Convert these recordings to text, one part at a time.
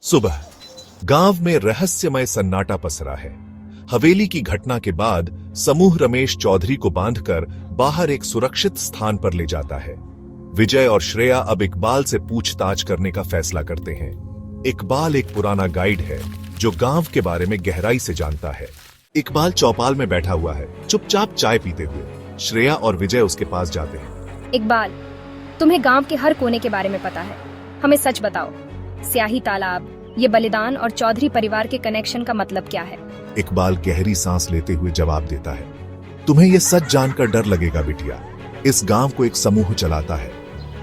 सुबह गांव में रहस्यमय सन्नाटा पसरा है। हवेली की घटना के बाद समूह रमेश चौधरी को बांधकर बाहर एक सुरक्षित स्थान पर ले जाता है। विजय और श्रेया अब इकबाल से पूछताछ करने का फैसला करते हैं। इकबाल एक पुराना गाइड है जो गांव के बारे में गहराई से जानता है। इकबाल चौपाल में बैठा हुआ है, चुपचाप चाय पीते हुए। श्रेया और विजय उसके पास जाते हैं। इकबाल, तुम्हें गांव के हर कोने के बारे में पता है, हमें सच बताओ। स्याही तालाब, ये बलिदान और चौधरी परिवार के कनेक्शन का मतलब क्या है? इकबाल गहरी सांस लेते हुए जवाब देता है, तुम्हें यह सच जानकर डर लगेगा बिटिया। इस गांव को एक समूह चलाता है,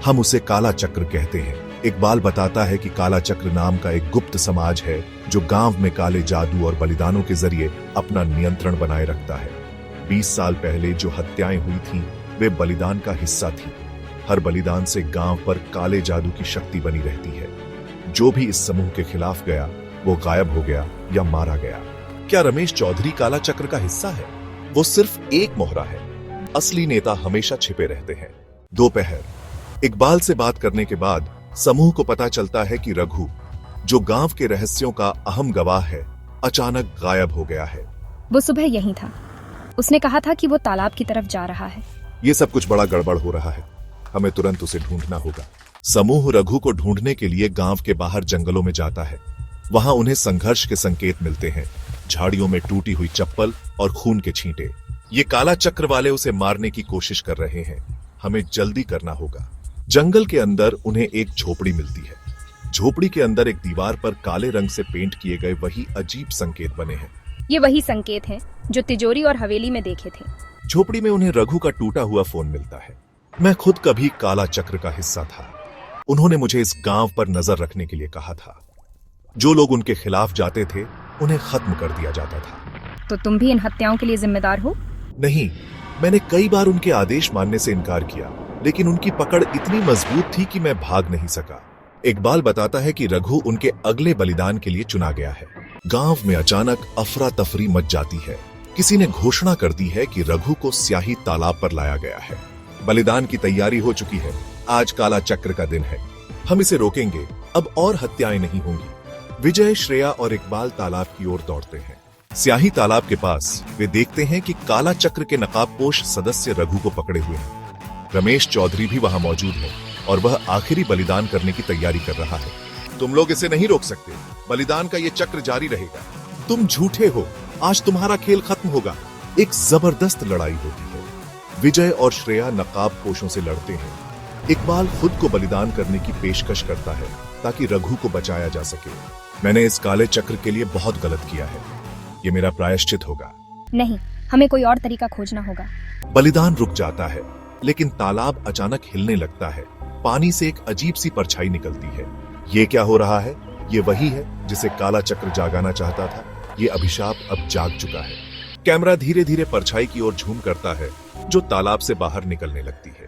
हम उसे काला चक्र कहते हैं। इकबाल बताता है कि काला चक्र नाम का एक गुप्त समाज है जो गांव में काले जादू और बलिदानों के जरिए अपना नियंत्रण बनाए रखता है। 20 साल पहले जो हत्याएं हुई थीं, वे बलिदान का हिस्सा थी। हर बलिदान से गांव पर काले जादू की शक्ति बनी रहती है। जो भी इस समूह के खिलाफ गया वो गायब हो गया या मारा गया। क्या रमेश चौधरी काला चक्र का हिस्सा है? वो सिर्फ एक मोहरा है, असली नेता हमेशा छिपे रहते हैं। दोपहर इकबाल से बात करने के बाद समूह को पता चलता है कि रघु, जो गांव के रहस्यों का अहम गवाह है, अचानक गायब हो गया है। वो सुबह यहीं था, उसने कहा था कि वो तालाब की तरफ जा रहा है। ये सब कुछ बड़ा गड़बड़ हो रहा है, हमें तुरंत उसे ढूंढना होगा। समूह रघु को ढूंढने के लिए गांव के बाहर जंगलों में जाता है। वहां उन्हें संघर्ष के संकेत मिलते हैं, झाड़ियों में टूटी हुई चप्पल और खून के छींटे। ये काला चक्र वाले उसे मारने की कोशिश कर रहे हैं, हमें जल्दी करना होगा। जंगल के अंदर उन्हें एक झोपड़ी मिलती है। झोपड़ी के अंदर एक दीवार पर काले रंग से पेंट किए गए वही अजीब संकेत बने हैं। ये वही संकेत हैं जो तिजोरी और हवेली में देखे थे। झोपड़ी में उन्हें रघु का टूटा हुआ फोन मिलता है। मैं खुद कभी काला चक्र का हिस्सा था। उन्होंने मुझे इस गांव पर नजर रखने के लिए कहा था। जो लोग उनके खिलाफ जाते थे उन्हें खत्म कर दिया जाता था। तो तुम भी इन हत्याओं के लिए जिम्मेदार हो? नहीं, मैंने कई बार उनके आदेश मानने से इनकार किया, लेकिन उनकी पकड़ इतनी मजबूत थी कि मैं भाग नहीं सका। इकबाल बताता है कि रघु उनके अगले बलिदान के लिए चुना गया है। गांव में अचानक अफरा तफरी मच जाती है। किसी ने घोषणा कर दी है कि रघु को स्याही तालाब पर लाया गया है। बलिदान की तैयारी हो चुकी है। आज काला चक्र का दिन है, हम इसे रोकेंगे, अब और हत्याएं नहीं होंगी। विजय, श्रेया और इकबाल तालाब की ओर दौड़ते हैं। स्याही तालाब के पास वे देखते हैं कि काला चक्र के नकाबपोश सदस्य रघु को पकड़े हुए हैं। रमेश चौधरी भी वहां मौजूद है और वह आखिरी बलिदान करने की तैयारी कर रहा है। तुम लोग इसे नहीं रोक सकते, बलिदान का ये चक्र जारी रहेगा। तुम झूठे हो, आज तुम्हारा खेल खत्म होगा। एक जबरदस्त लड़ाई होती है। विजय और श्रेया नकाबपोशों से लड़ते हैं। इकबाल खुद को बलिदान करने की पेशकश करता है ताकि रघु को बचाया जा सके। मैंने इस काले चक्र के लिए बहुत गलत किया है, ये मेरा प्रायश्चित होगा। नहीं, हमें कोई और तरीका खोजना होगा। बलिदान रुक जाता है, लेकिन तालाब अचानक हिलने लगता है। पानी से एक अजीब सी परछाई निकलती है। ये क्या हो रहा है? ये वही है जिसे काला चक्र जागाना चाहता था। ये अभिशाप अब जाग चुका है। कैमरा धीरे धीरे परछाई की ओर झूम करता है जो तालाब से बाहर निकलने लगती है।